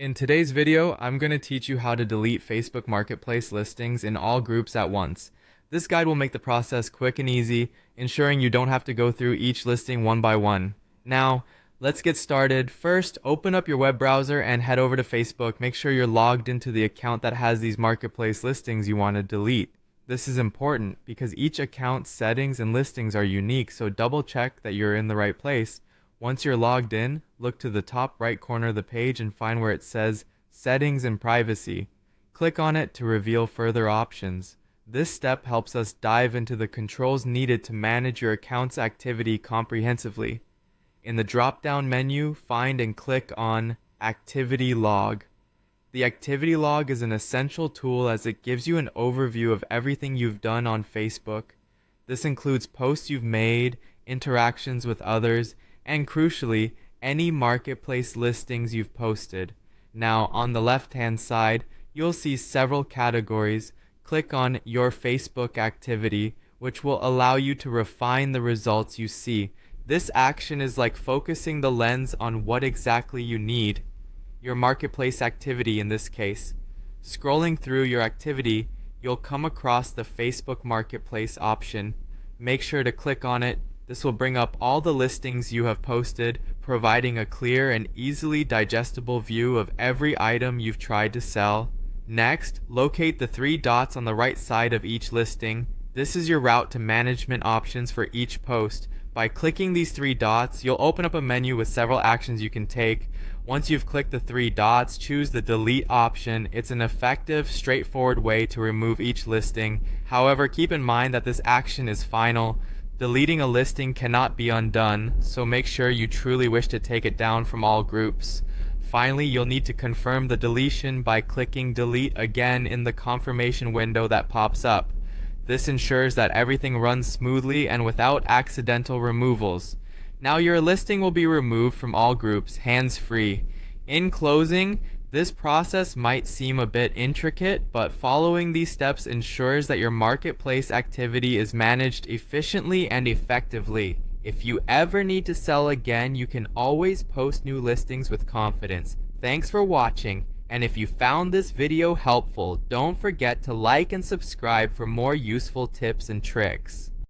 In today's video, I'm going to teach you how to delete Facebook Marketplace listings in all groups at once. This guide will make the process quick and easy, ensuring you don't have to go through each listing one by one. Now, let's get started. First, open up your web browser and head over to Facebook. Make sure you're logged into the account that has these marketplace listings you want to delete. This is important because each account's settings and listings are unique, so double check that you're in the right place. Once you're logged in, look to the top right corner of the page and find where it says Settings and Privacy. Click on it to reveal further options. This step helps us dive into the controls needed to manage your account's activity comprehensively. In the drop-down menu, find and click on Activity Log. The Activity Log is an essential tool as it gives you an overview of everything you've done on Facebook. This includes posts you've made, interactions with others, and crucially, any marketplace listings you've posted. Now, on the left-hand side, you'll see several categories. Click on Your Facebook Activity, which will allow you to refine the results you see. This action is like focusing the lens on what exactly you need, your marketplace activity in this case. Scrolling through your activity, you'll come across the Facebook Marketplace option. Make sure to click on it. This will bring up all the listings you have posted, providing a clear and easily digestible view of every item you've tried to sell. Next, locate the three dots on the right side of each listing. This is your route to management options for each post. By clicking these three dots, you'll open up a menu with several actions you can take. Once you've clicked the three dots, choose the delete option. It's an effective, straightforward way to remove each listing. However, keep in mind that this action is final. Deleting a listing cannot be undone, so make sure you truly wish to take it down from all groups. Finally, you'll need to confirm the deletion by clicking delete again in the confirmation window that pops up. This ensures that everything runs smoothly and without accidental removals. Now your listing will be removed from all groups, hands-free. In closing, this process might seem a bit intricate, but following these steps ensures that your marketplace activity is managed efficiently and effectively. If you ever need to sell again, you can always post new listings with confidence. Thanks for watching, and if you found this video helpful, don't forget to like and subscribe for more useful tips and tricks.